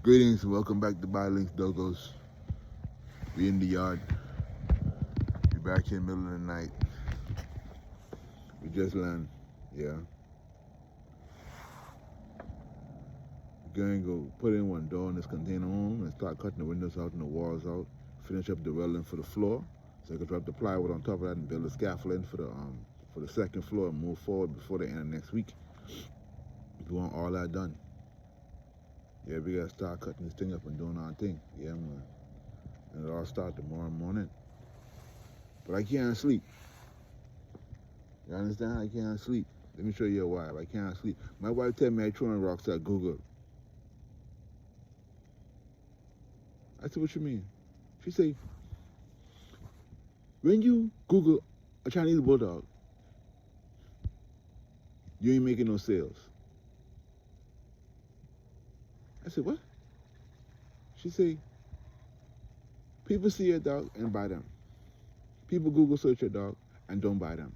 Greetings and welcome back to BioLinks Dogos. We in the yard. We back here in the middle of the night. We just land. Yeah. We're gonna go put in one door in this container home and start cutting the windows out and the walls out. Finish up the welding for the floor. So I can drop the plywood on top of that and build a scaffolding for the second floor and move forward before the end of next week. We want all that done. Yeah, we gotta start cutting this thing up and doing our thing. Yeah, man. And it'll all start tomorrow morning. But I can't sleep. You understand? I can't sleep. Let me show you why. I can't sleep. My wife tell me I throwing rocks at Google. I said, what you mean? She say, when you Google a Chinese bulldog, you ain't making no sales. I said, what? She say, people see your dog and buy them. People Google search your dog and don't buy them.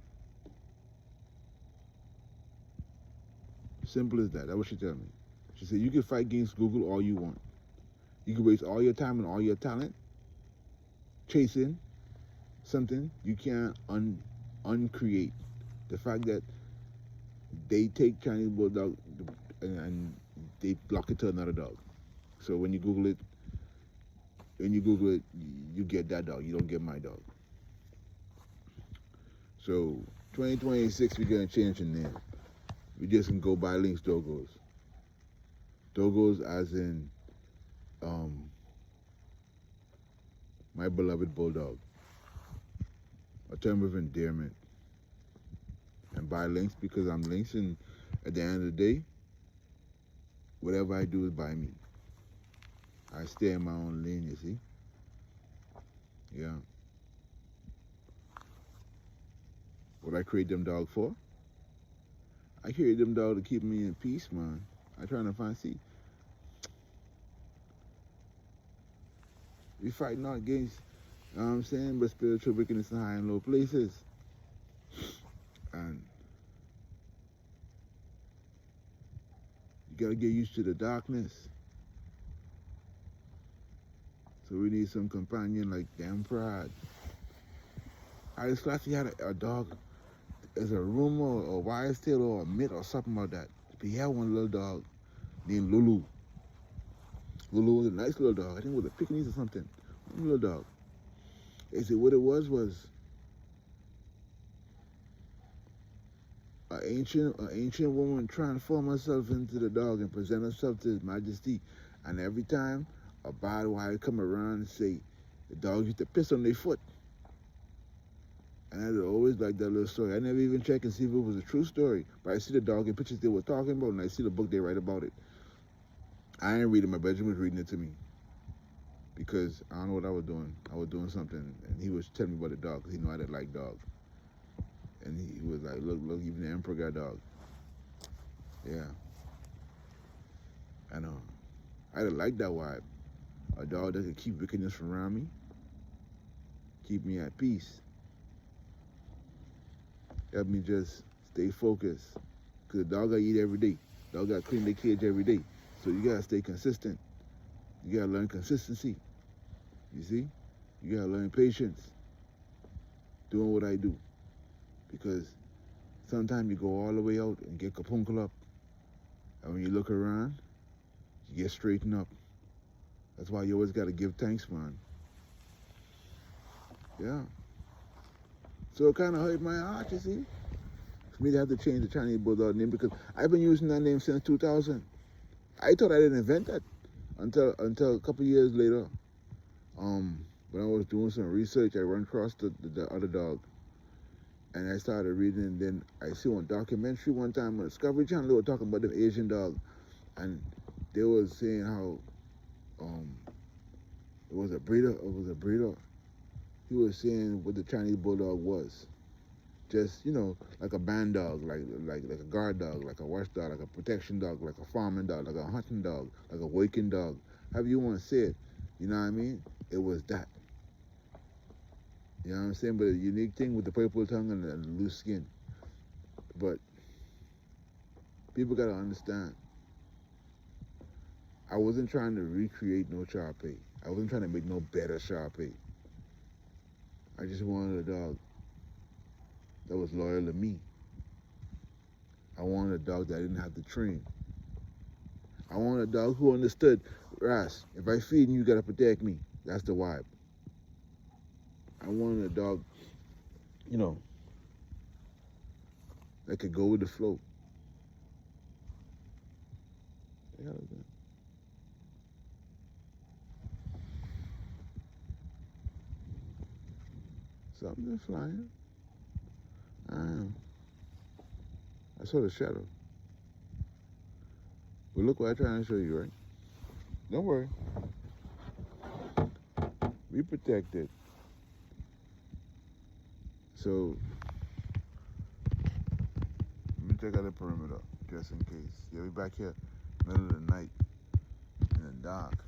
Simple as that. That's what she tell me. She said, you can fight against Google all you want. You can waste all your time and all your talent chasing something you can't uncreate. The fact that they take Chinese bulldog and they block it to another dog. So when you Google it, you get that dog. You don't get my dog. So 2026, we're gonna change the name. We just can go by Links Dogos. Dogos as in my beloved bulldog. A term of endearment. And by Links because I'm Links, and at the end of the day, whatever I do is by me. I stay in my own lane, you see? Yeah. What I create them dog for? I create them dog to keep me in peace, man. I trying to find, see, we fight not against, you know what I'm saying, but spiritual wickedness in high and low places. And you gotta get used to the darkness. So we need some companion like damn pride. I just thought he had a dog. There's a rumor or a wise tale or a myth or something about that. But he had one little dog named Lulu. Lulu was a nice little dog. I think it was a Pekingese or something. One little dog. They said what it was an ancient woman transformed herself into the dog and present herself to His Majesty. And every time a bad wife come around and say the dog used to piss on their foot. And I always like that little story. I never even checked and see if it was a true story. But I see the dog in pictures they were talking about, and I see the book they write about it. I ain't reading. My Benjamin was reading it to me. Because I don't know what I was doing. I was doing something, and he was telling me about the dog, because he knew I didn't like dogs. And he was like, look, even the emperor got a dog. Yeah. I know. I didn't like that vibe. A dog that could keep wickedness from around me. Keep me at peace. Help me just stay focused. Because the dog got to eat every day. Dog got to clean their cage every day. So you got to stay consistent. You got to learn consistency. You see? You got to learn patience. Doing what I do. Because sometimes you go all the way out and get kapunkle up. And when you look around, you get straightened up. That's why you always got to give thanks, man. Yeah. So it kind of hurt my heart, you see? For me to have to change the Chinese Bulldog name because I've been using that name since 2000. I thought I didn't invent that until a couple years later. When I was doing some research, I ran across the other dog. And I started reading, and then I see one documentary one time on Discovery Channel. They were talking about the Asian dog. And they were saying how it was a breeder. He was saying what the Chinese Bulldog was. Just, like a band dog, like a guard dog, like a watchdog, like a protection dog, like a farming dog, like a hunting dog, like a waking dog. However you want to say it, you know what I mean? It was that. You know what I'm saying? But a unique thing with the purple tongue and the loose skin. But people got to understand. I wasn't trying to recreate no Shar-Pei. I wasn't trying to make no better Shar-Pei. I just wanted a dog that was loyal to me. I wanted a dog that I didn't have to train. I wanted a dog who understood, Ras, if I feed you, you gotta protect me. That's the vibe. I wanted a dog, you know, that could go with the flow. The hell is that? Something's flying. I saw the shadow. But look what I'm trying to show you, right? Don't worry. Be protected. So, let me check out the perimeter, just in case. Yeah, we back here, middle of the night, in the dark.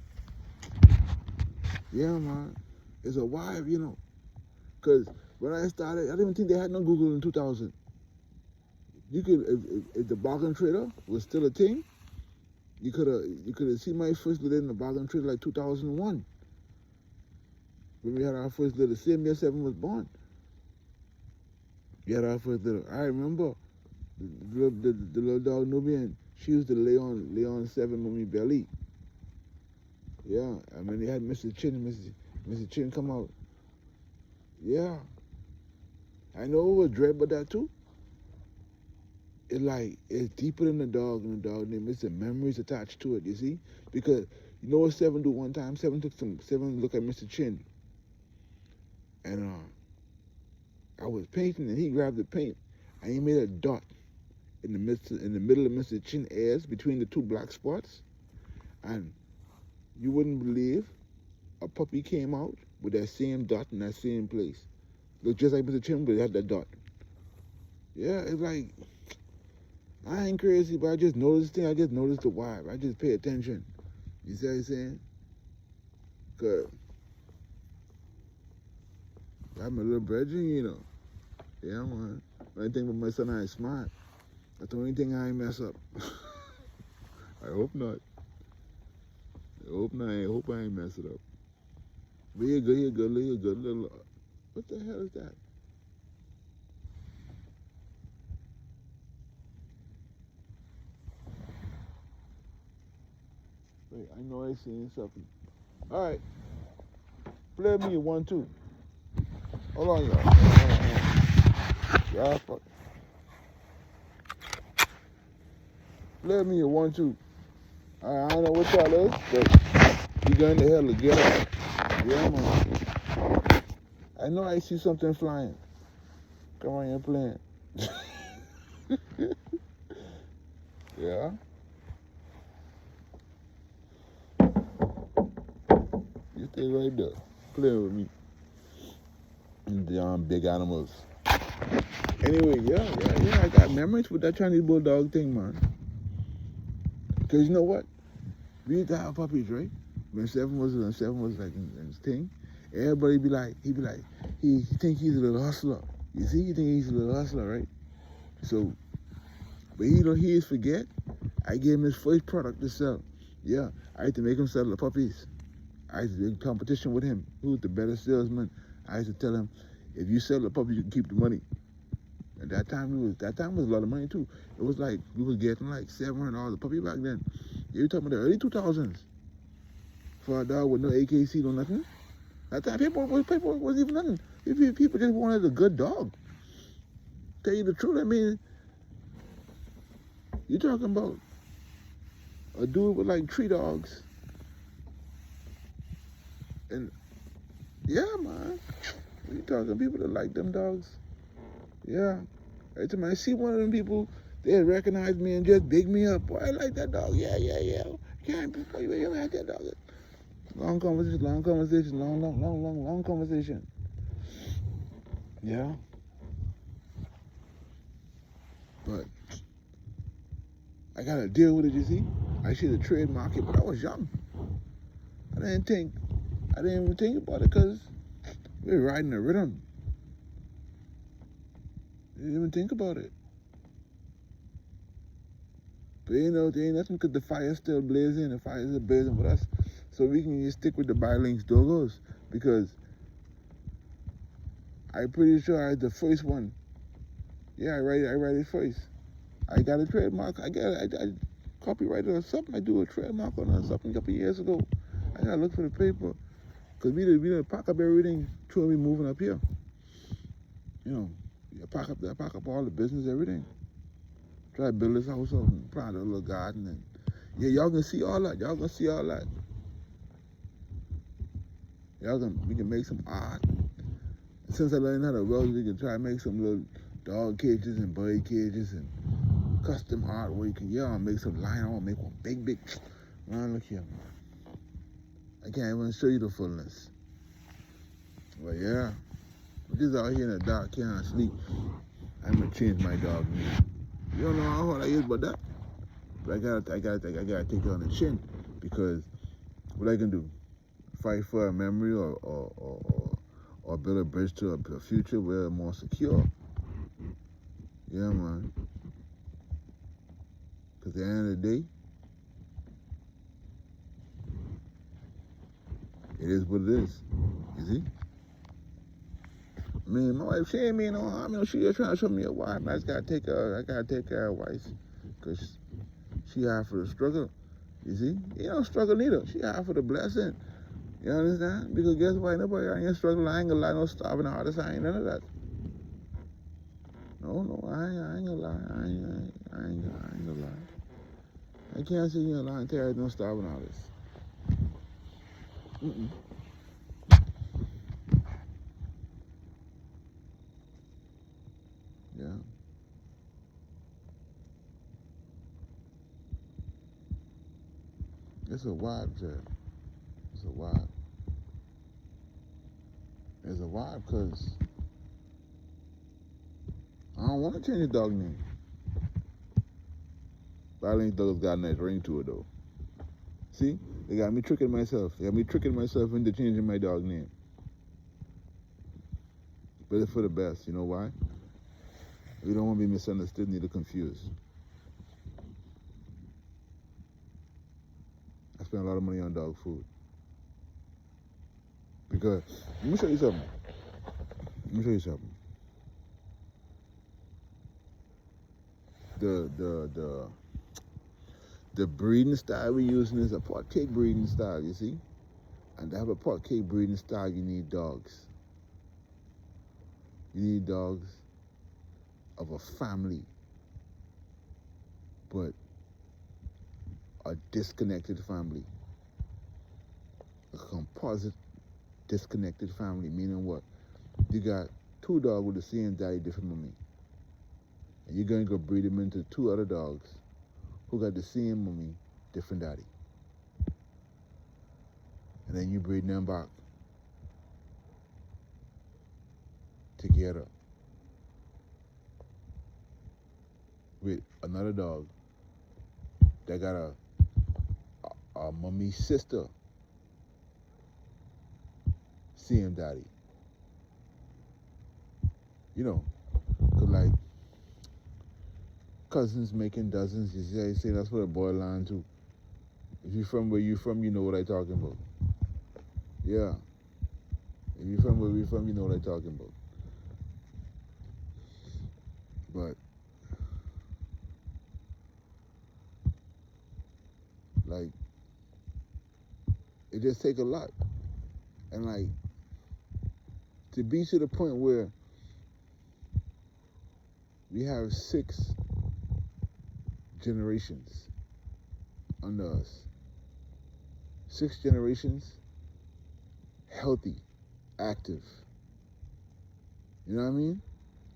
Yeah, man. It's a vibe, you know. Because when I started, I didn't even think they had no Google in 2000. You could, if the bargain trader was still a thing, you could have seen my first letter in the bargain trader like 2001. When we had our first letter, same year Seven was born. We had our first letter. I remember the little dog Nubian. She used to lay on Seven with me belly. Yeah, I mean they had Mr. Chin come out. Yeah, I know it was dread, but that too. It's deeper than the dog and the dog name. It's the memories attached to it, you see? Because you know what Seven do one time? Seven look at Mr. Chin. And I was painting and he grabbed the paint and he made a dot in the middle of Mr. Chin's ears between the two black spots. And you wouldn't believe a puppy came out with that same dot in that same place. Looked just like Mr. Chin, but it had that dot. Yeah, it's like, I ain't crazy, but I just noticed things. I just noticed the vibe. I just pay attention. You see what I'm saying? Cause I'm a little brethren, you know. Yeah, man. When I think about my son, I ain't smart. That's the only thing I ain't mess up. I hope not. I hope I ain't mess it up. But you're good. Little. What the hell is that? Wait, I know I seen something. All right. Play me a 1-2. Hold on, y'all. Y'all fuck. Play me a 1-2. I don't know what y'all is, but you going to hell to get up. Yeah, man. I know I see something flying. Come on, you're playing. Yeah. You stay right there. Playing with me. And the big animals. Anyway, yeah. I got memories with that Chinese bulldog thing, man. Because you know what? We used to have puppies, right? When Seven was like in his thing, everybody he think he's a little hustler. You see, he think he's a little hustler, right? So, but he forget. I gave him his first product to sell. Yeah, I had to make him sell the puppies. I used to do a competition with him. Who was the better salesman? I used to tell him, if you sell the puppy, you can keep the money. At that time was a lot of money too. It was like we was getting like $700 a puppy back then. You talking about the early 2000s for a dog with no AKC, no nothing. That time people wasn't even nothing. People just wanted a good dog. Tell you the truth, I mean, you're talking about a dude with like 3 dogs. And yeah, man, you talking people that like them dogs. Yeah. Every time I see one of them people, they recognize me and just big me up. Boy, I like that dog. Yeah. Can't be for you like that dog. Long conversation, long conversation. Yeah. But I gotta deal with it, you see. I should have trademarked it, but I was young. I didn't even think about it because we were riding the rhythm. Didn't even think about it. But there ain't nothing because the fire's still blazing. The fire's still blazing with us. So we can just stick with the Bi-Links Doggos because I'm pretty sure I the first one. Yeah, I write it first. I got a trademark. I copyrighted or something. I do a trademark on something a couple years ago. I gotta look for the paper. Because we done pack up everything till we moving up here. You pack up all the business, everything. Try to build this house up and plant a little garden. And yeah, y'all can see all that. We can make some art. Since I learned how to weld, we can try to make some little dog cages and bird cages and custom art where you can, make some line. I want to make one big. Man, look here, man. I can't even show you the fullness. But yeah, we're just out here in the dark, can't sleep. I'm gonna change my dog name. You don't know how hard I is about that. But I gotta take it on the chin because what I can do, fight for a memory or build a bridge to a future where it's more secure. Yeah, man. Because at the end of the day, it is what it is. You see? I mean, my wife, she ain't mean no harm. She just trying to show me a wife. I gotta take care of wife. Because she half for the struggle. You see? You don't struggle neither. She half for the blessing. You understand? Because guess what? Nobody out here struggling. I ain't gonna lie, no starving artist. I ain't none of that. No, I ain't gonna lie. I ain't gonna lie. I can't sit here and lie and tell you no starving artist. Yeah. It's a vibe, Jay. It's a vibe. It's a vibe because I don't want to change the dog name. Bi-Links Doggos got a nice ring to it, though. See? They got me tricking myself. They got me tricking myself into changing my dog name. But it's for the best. You know why? We don't want to be misunderstood, neither confused. I spend a lot of money on dog food. Because, let me show you something. The breeding style we're using is a pot cake breeding style, you see? And to have a pot cake breeding style, you need dogs. You need dogs of a family, but a disconnected family. A composite disconnected family, meaning what? You got two dogs with the same daddy, different mommy. And you're going to go breed them into two other dogs who got the same mommy, different daddy. And then you breed them back together with another dog that got a mommy's sister, same daddy. You know, 'cause like cousins making dozens. You say that's what it boils down to. If you're from where you're from, you know what I'm talking about. Yeah. If you're from where we're from, you know what I'm talking about. But like, it just take a lot, and like to be to the point where we have 6 generations under us. 6 generations, healthy, active. You know what I mean?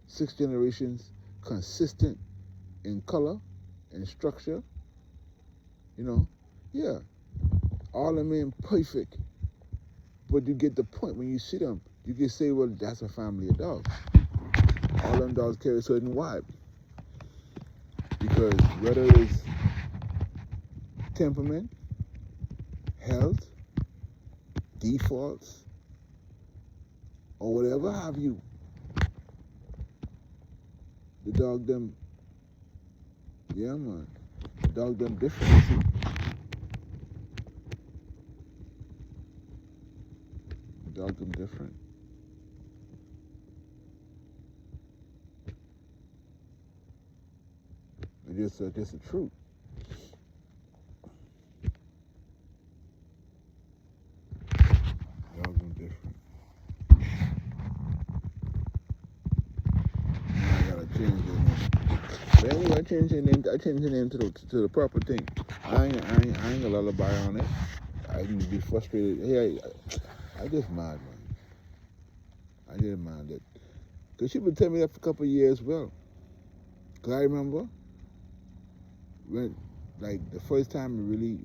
6 generations, consistent in color and structure. You know, yeah, all of them ain't perfect, but you get the point when you see them. You can say, well, that's a family of dogs. All them dogs carry a certain vibe. Because whether it's temperament, health, defaults, or whatever have you, the dog them, yeah man, The dog them different. See? The dog them different. It's just the truth. Dog them different. I gotta change their name. But anyway, I changed the name to the proper thing. I ain't a lullaby on it. I can be frustrated. Hey, I just mad, man. I didn't mind it. Because she would tell me that for a couple of years, well. Because I remember when, like, the first time it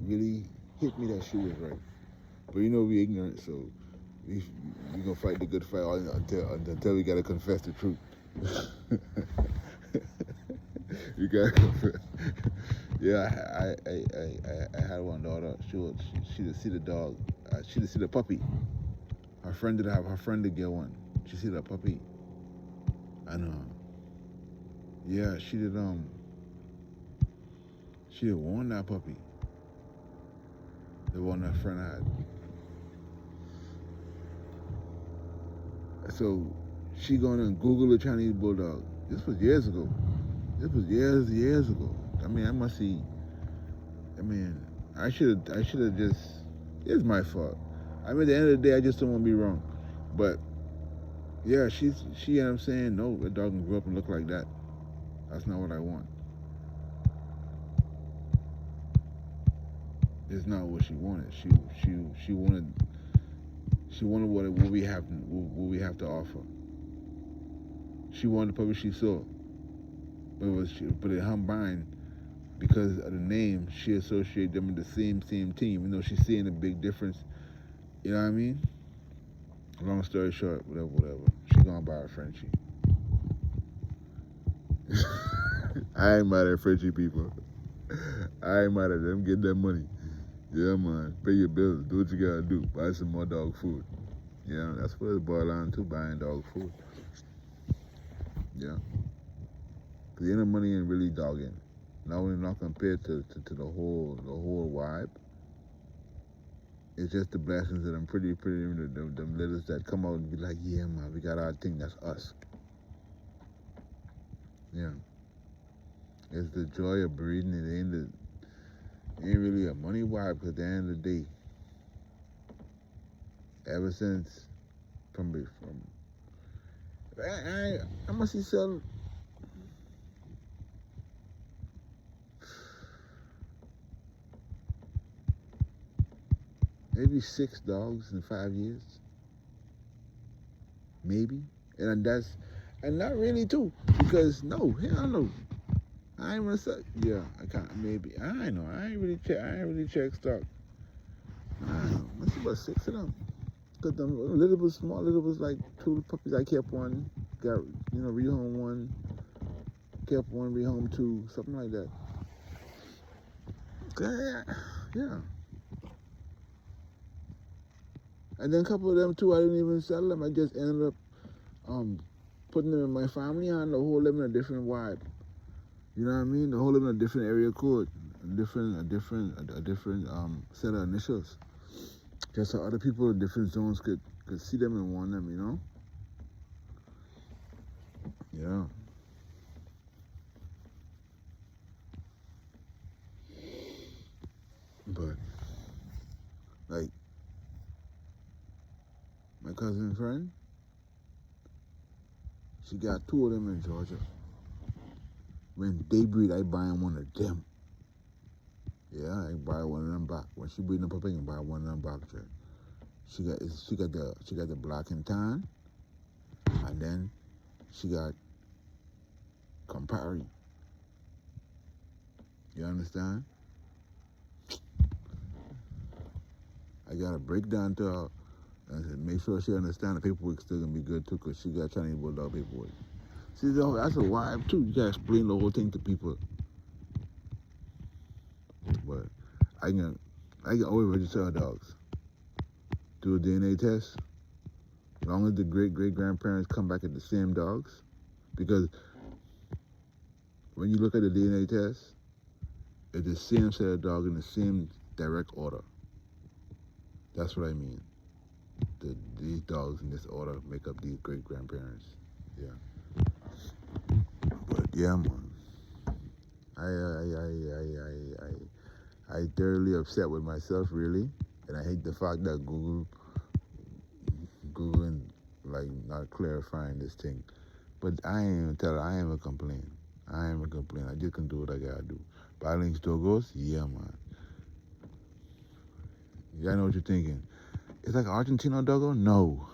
really hit me that she was right. But you know, we ignorant, so we going to fight the good fight until we got to confess the truth. You got to confess. Yeah, I had one daughter. She'd see the dog. She'd see the puppy. Her friend did get one. She see the puppy. And yeah, she did want that puppy. The one her friend had. So she going and Google the Chinese bulldog. This was years ago. This was years ago. I mean, I should have just. It's my fault. I mean, at the end of the day, I just don't want to be wrong. But yeah, she. You know what I'm saying? No, the dog can grow up and look like that. That's not what I want. It's not what she wanted. She wanted. She wanted what we have to offer. She wanted the puppy she saw, but in her mind, because of the name, she associated them with the same team, even though she's seeing a big difference. You know what I mean? Long story short, whatever. She gonna buy a Frenchie. I ain't mad at Frenchie people. I ain't mad at them. Get that money. Yeah, man. Pay your bills. Do what you gotta do. Buy some more dog food. Yeah, that's what it's boiled down to, buying dog food. Yeah. Because the inner money ain't really dogging. Not compared to the whole vibe. It's just the blessings of them them littles that come out and be like, yeah, man, we got our thing. That's us. Yeah. It's the joy of breeding. It ain't really a money vibe, because at the end of the day, ever since I must be selling maybe 6 dogs in 5 years, maybe, and not really too, because no, hell no, I ain't gonna say, yeah, I can't, maybe, I know, I ain't really check stock. I don't know, must be about 6 of them. Cause them little bit small, little bit like 2 puppies. I kept one, got rehome one, kept one, rehome 2, something like that. Yeah. And then a couple of them too, I didn't even sell them. I just ended up putting them in my family and the whole live in a different vibe. You know what I mean? The whole live in a different area code, a different set of initials. Just so other people in different zones could see them and want them, you know? Yeah. But, like, my cousin friend, she got 2 of them in Georgia. When they breed, I buy one of them. Yeah, I buy one of them back. When she breeding up, I can buy one of them back. She got the black and tan, and then she got Campari. You understand? I got to break down to her and make sure she understands the paperwork still gonna be good too, because she got Chinese bulldog paperwork. See, that's a vibe too. You gotta explain the whole thing to people. But I can always register our dogs. Do a DNA test. As long as the great grandparents come back at the same dogs, because when you look at the DNA test, It's the same set of dog in the same direct order. That's what I mean. These dogs in this order make up these great grandparents. Yeah. But yeah, man. I thoroughly upset with myself, really, and I hate the fact that Google, and like not clarifying this thing. But I ain't even tell her. I ain't even complain. I ain't even complain. I just can do what I gotta do. Bilinks Dogos, yeah, man. Y'all know what you're thinking. It's like Argentino Dogo? No.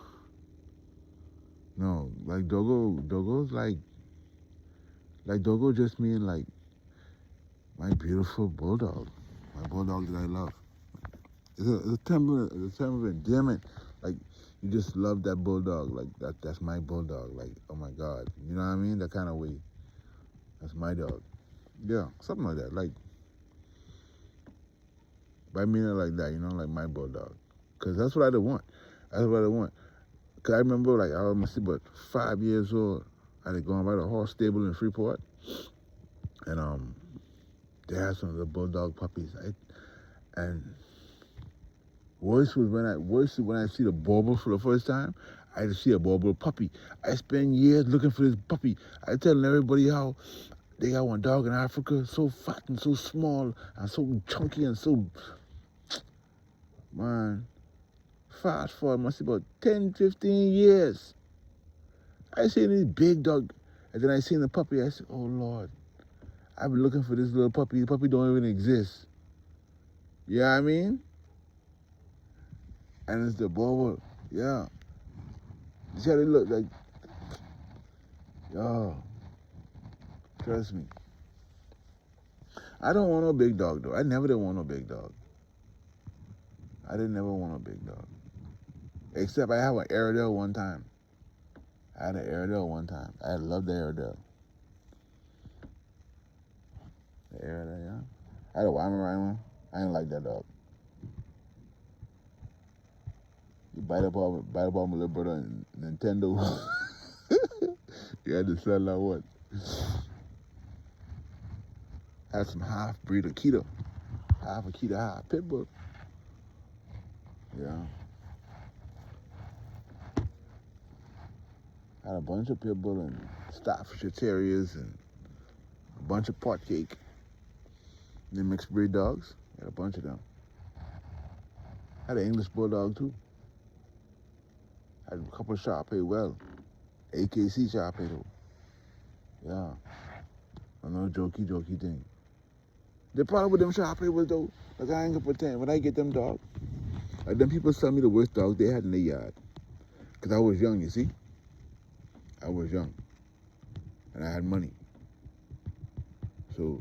No. Like Dogo's like Dogo just mean like my beautiful bulldog. My bulldog that I love. It's a term of endearment. Like you just love that bulldog. Like that's my bulldog. Like, oh my God. You know what I mean? That kind of way. That's my dog. Yeah, something like that. Like, but I mean it like that, like my bulldog. Because that's what I want. That's what I want. Because I remember, like, I was about 5 years old. I had gone by the horse stable in Freeport. And they had some of the bulldog puppies. And worse was when I see the bauble for the first time. I had to see a bauble puppy. I spent years looking for this puppy. I telling everybody how they got one dog in Africa, so fat and so small and so chunky and so, man, fast forward, must be about 10, 15 years. I seen this big dog, and then I seen the puppy. I said, oh, Lord, I've been looking for this little puppy. The puppy don't even exist. You know what I mean? And it's the bauble. Yeah. You see how they look like? Yo, trust me. I don't want no big dog, though. I never did want no big dog. I didn't never want a big dog. Except I had an Airedale one time. I loved the Airedale. The Airedale, yeah. I had a Weimaraner one. I didn't like that dog. You bite up on my little brother on Nintendo. You had to sell that one. I had some half-breed Akita. Half Akita, half Pitbull. Yeah. I had a bunch of Pitbull and Staffordshire Terriers and a bunch of pot cake. And then mixed breed dogs. I had a bunch of them. I had an English Bulldog too. I had a couple of Shar-Pei well. AKC Shar-Pei though. Yeah. Another jokey thing. The problem with them Shar-Pei was though, like I ain't gonna pretend, when I get them dogs, like them people sell me the worst dogs they had in their yard. Cause I was young, you see? I was young. And I had money. So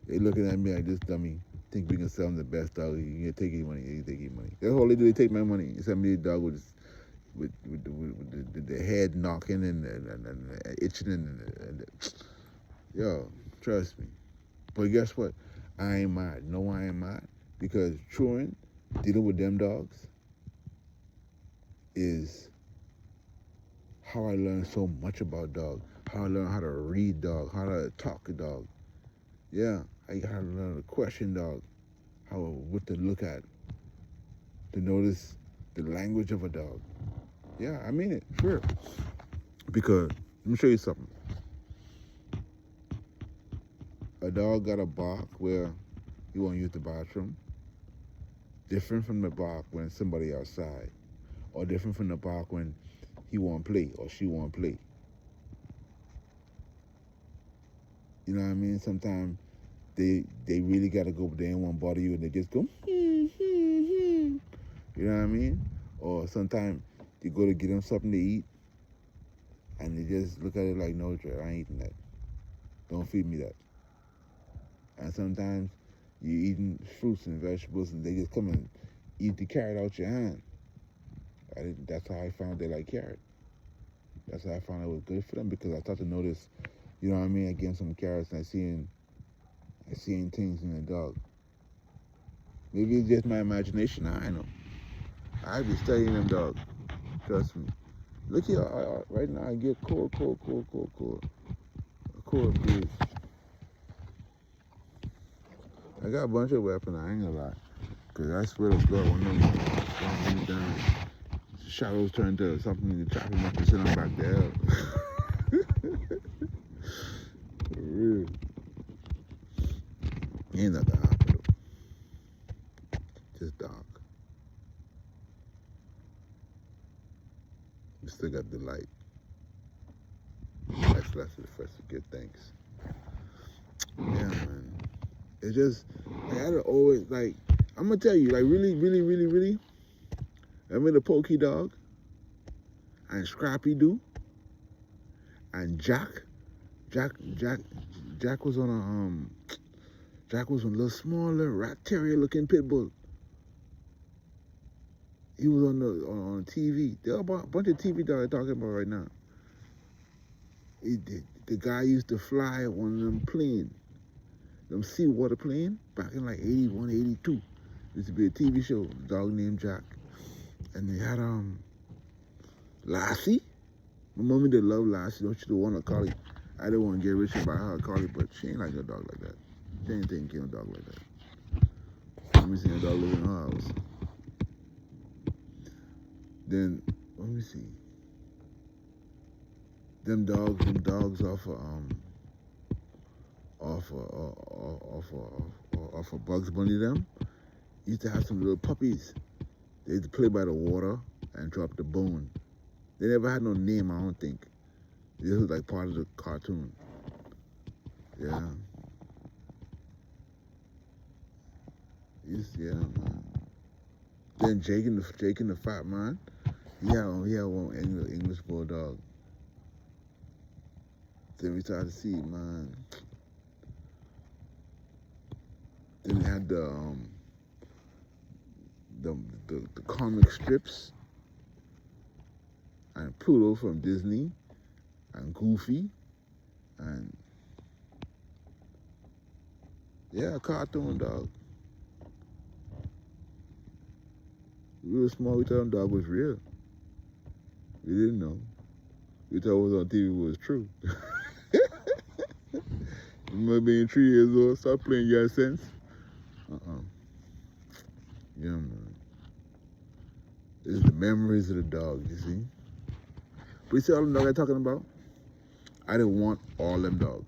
they looking at me like this dummy, think we can sell them the best dog. You can take your money, they take your money. That's all they do, they take my money. They sell me the dog with the head knocking and itching and yo, trust me. But guess what? I ain't mad. No, I ain't mad. Because truing, dealing with them dogs, is how I learned so much about dogs. How I learned how to read dog, how to talk a dog. Yeah, I got to learn to question dog, what to look at, to notice the language of a dog. Yeah, I mean it, sure. Because, let me show you something. A dog got a bark where he won't use the bathroom. Different from the bark when somebody outside. Or different from the bark when he won't play or she won't play. You know what I mean? Sometimes they really got to go, but they ain't want to bother you and they just go, You know what I mean? Or sometimes you go to get them something to eat and they just look at it like, no, Trey, I ain't eating that. Don't feed me that. And sometimes you're eating fruits and vegetables and they just come and eat the carrot out your hand. That's how I found they like carrot. That's how I found it was good for them, because I started to notice, you know what I mean? I gave them some carrots and I seen things in the dog. Maybe it's just my imagination. I know. I be studying them dogs. Trust me. Look here, right now I get cool, please. I got a bunch of weapons, I ain't gonna lie. Cause I swear to God, one of them down, shadows turned to something in the chop him up and send him back there. For real. Ain't nothing happen though. Just dark. We still got the light. That's the first to give thanks. Yeah, man. It just, like, I don't always, like, I'm gonna tell you, like, really, I made a Pokey Dog, and Scrappy Doo, and Jack was on Jack was on a little smaller rat terrier looking pit bull. He was on TV. There are a bunch of TV dogs I'm talking about right now. The guy used to fly one of them planes, them seawater plane, back in like 81, 82. Used to be a TV show, a dog named Jack. And they had Lassie. My mommy did love Lassie. Don't you want a collie? I didn't want to get rich and buy her a collie, but she ain't like a dog like that. She ain't taking care of a dog like that. Let me see a dog live in her house. Then let me see. Them dogs off of Bugs Bunny. Them used to have some little puppies. They used to play by the water and drop the bone. They never had no name, I don't think. This was like part of the cartoon. Yeah. Yeah, man. Then Jake and the Fat Man. He had one English bulldog. Then we started to see, man. Then we had the comic strips, and Pluto from Disney, and Goofy, and yeah, cartoon dog. We were small, we thought them dog was real. We didn't know. We thought what was on TV was true. Remember being 3 years old, stop playing, you got sense? Yeah, man. It's the memories of the dog, you see? But you see all them dogs I'm talking about? I didn't want all them dogs.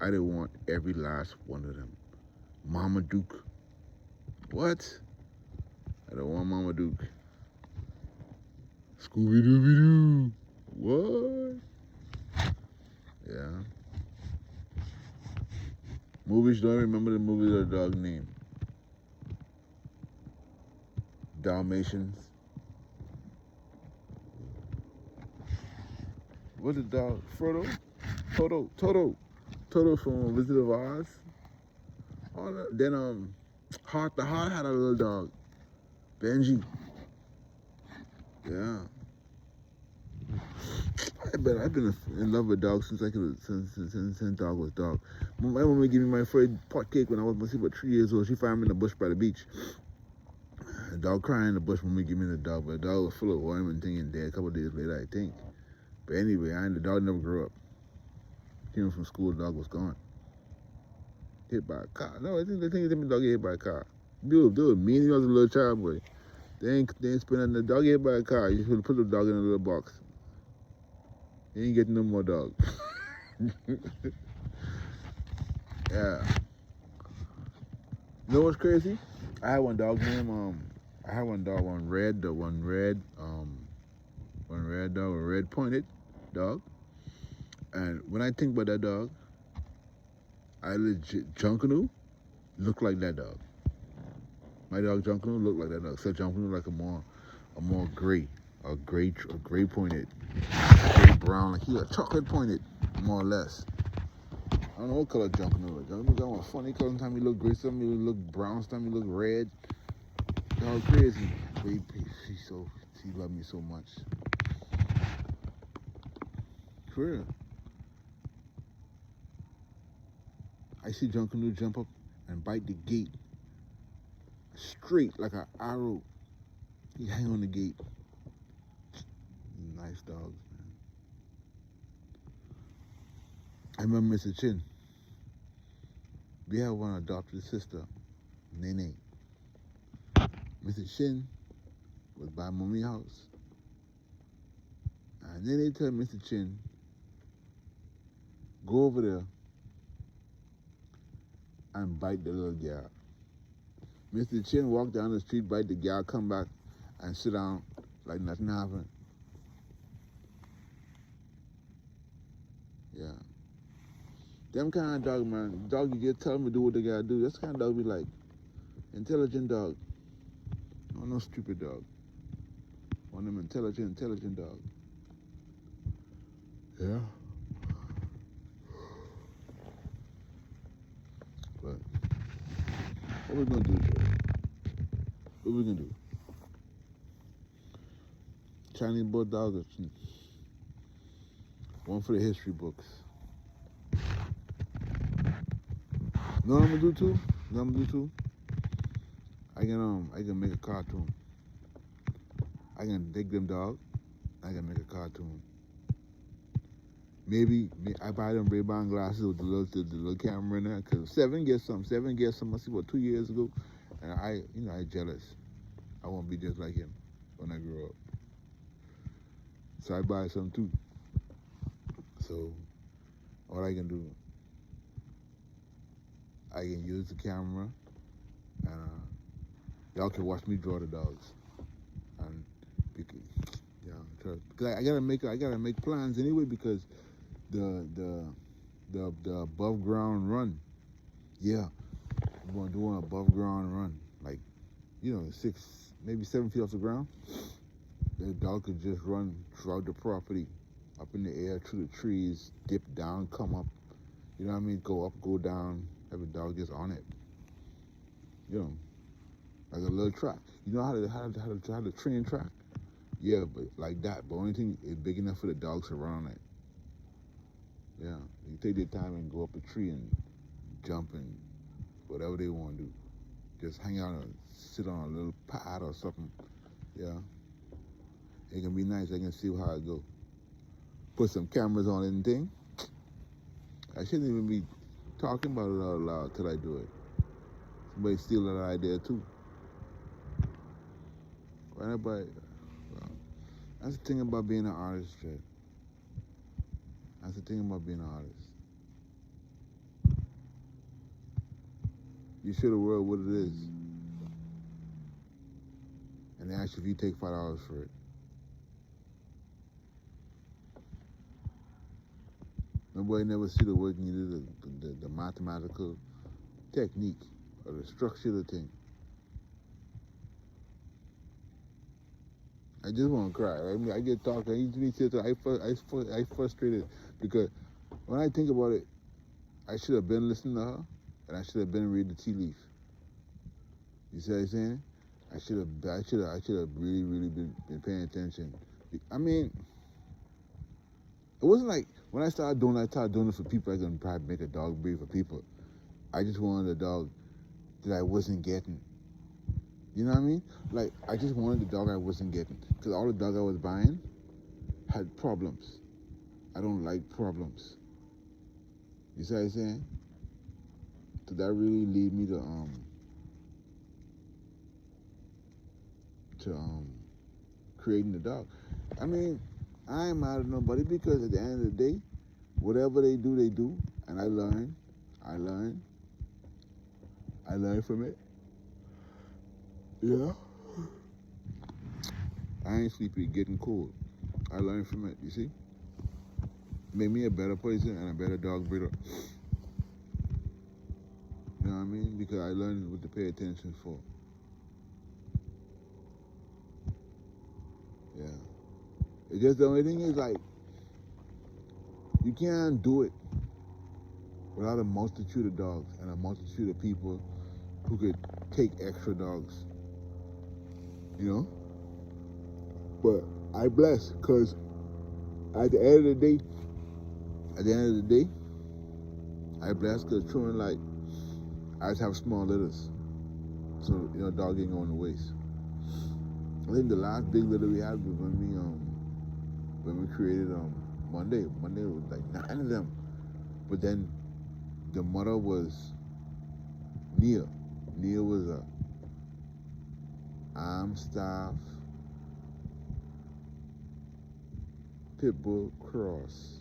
I didn't want every last one of them. Mama Duke. What? I don't want Mama Duke. Scooby-Dooby-Doo. What? Yeah. Movies, don't remember the movie of the dog name. Dalmatians. What's the dog? Frodo? Toto from Wizard of Oz. Then the Heart had a little dog. Benji. Yeah. I've been in love with dogs since dog was dog. My mom would give me my first pot cake when I was about 3 years old. She found me in the bush by the beach. A dog crying in the bush when we give me the dog, but the dog was full of worm and thing and dead a couple of days later, I think. But anyway, the dog never grew up. Came from school, the dog was gone. Hit by a car. No, I think the dog get hit by a car. Dude, me and he was a little child boy. They ain't spending the dog hit by a car. You should put the dog in a little box. You ain't getting no more dog. Yeah. You know what's crazy? I had one dog named one red pointed dog. And when I think about that dog, I legit Junkanoo looked like that dog. My dog Junkanoo looked like that dog. Except Junkanoo like a more gray pointed, gray brown, like he was chocolate pointed, more or less. I don't know what color Junkanoo is. Junkanoo got one funny color. Sometimes he look gray, sometimes he look brown, sometimes he look red. Dog crazy. He loved me so much. For real. I see Junkanoo jump up and bite the gate straight like an arrow. He hang on the gate. Nice dogs, man. I remember Mr. Chin. We had one adopted sister. Nene. Mr. Shin was by Mommy house. And then they tell Mr. Chin, go over there and bite the little gal. Mr. Chin walked down the street, bite the gal, come back and sit down like nothing happened. Yeah. Them kind of dog, man. Dog, you just tell them to do what they gotta do. That's the kind of dog we like. Intelligent dog. No stupid dog. One of them intelligent dog. Yeah. But what we gonna do, Joe? What we gonna do? Chinese bulldog, one for the history books. Know what I'm gonna do too? I can make a cartoon. I can take them dog. I can make a cartoon. Maybe I buy them Ray-Ban glasses with the little camera in there. Cause Seven gets some. I see what 2 years ago, and I jealous. I want to be just like him when I grow up. So I buy some too. So all I can do, I can use the camera, and y'all can watch me draw the dogs, and because I gotta make plans anyway, because the above ground run, yeah, I'm gonna do an above ground run, like 6 maybe 7 feet off the ground. The dog could just run throughout the property, up in the air, through the trees, dip down, come up, you know what I mean, go up, go down, have a dog just on it, like a little track. You know how the train track? Yeah, but like that. But only thing is big enough for the dogs to run on it. Yeah, you take their time and go up a tree and jump and whatever they want to do. Just hang out and sit on a little pad or something. Yeah, it can be nice. I can see how it go. Put some cameras on it and thing. I shouldn't even be talking about it out loud till I do it. Somebody steal that idea too. Why nobody? Well, that's the thing about being an artist, Fred. That's the thing about being an artist. You show the world what it is. And they ask you if you take $5 for it. Nobody never see the work you do, the mathematical technique or the structure of the thing. I just want to cry. I mean, I get talking. I usually sit there. I frustrated because when I think about it, I should have been listening to her, and I should have been reading the tea leaf. You see what I'm saying? I should have really been paying attention. I mean, it wasn't like when I started doing it for people. I can probably make a dog breed for people. I just wanted a dog that I wasn't getting. You know what I mean? Like, I just wanted the dog I wasn't getting. Because all the dog I was buying had problems. I don't like problems. You see what I'm saying? So that really lead me to creating the dog. I mean, I ain't mad at nobody because at the end of the day, whatever they do, and I learn from it. Yeah. I ain't sleepy, getting cold. I learned from it, you see? Made me a better person and a better dog breeder. You know what I mean? Because I learned what to pay attention for. Yeah. It's just the only thing is, like, you can't do it without a multitude of dogs and a multitude of people who could take extra dogs. You know? But I bless, because at the end of the day, I bless because children, like, I just have small litters. So, dog ain't going to waste. I think the last big litter we had was when we created Monday. Monday was like 9 of them. But then the mother was near. Neil was a Amstaff Pitbull cross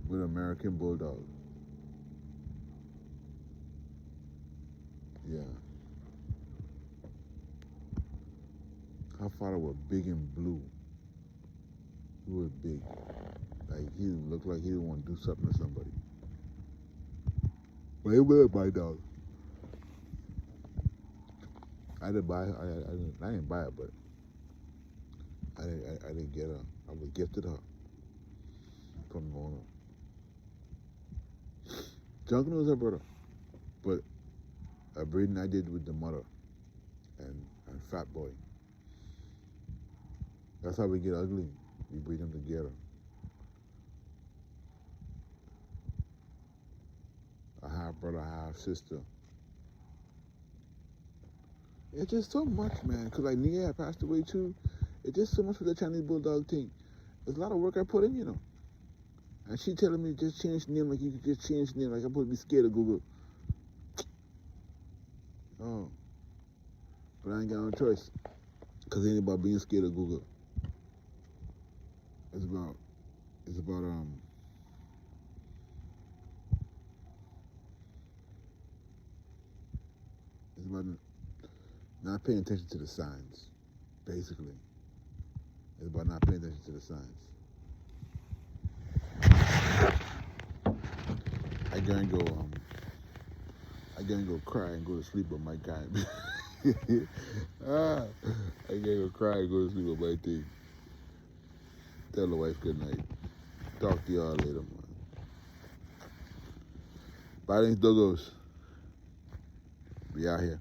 with American Bulldog. Yeah. Her father was big and blue. He was big. Like he looked like he didn't want to do something to somebody. But he was my dog. I didn't buy her. I didn't buy it, but I didn't get her. I was gifted her from the owner. Junkin was her brother, but a breeding I did with the mother and Fat Boy. That's how we get ugly. We breed them together. A half brother, half sister. It's just so much, man. Cause like Nia had passed away too. It's just so much for the Chinese Bulldog thing. There's a lot of work I put in, you know. And she telling me just change the name like you could just change the name like I'm supposed to be scared of Google. Oh. But I ain't got no choice. Cause it ain't about being scared of Google. It's about it's about not paying attention to the signs, basically. It's about not paying attention to the signs. I gotta go cry and go to sleep on my guy. I gotta go cry and go to sleep on my thing. Tell the wife good night. Talk to y'all later, man. Bye, thanks, Doggos. Be out here.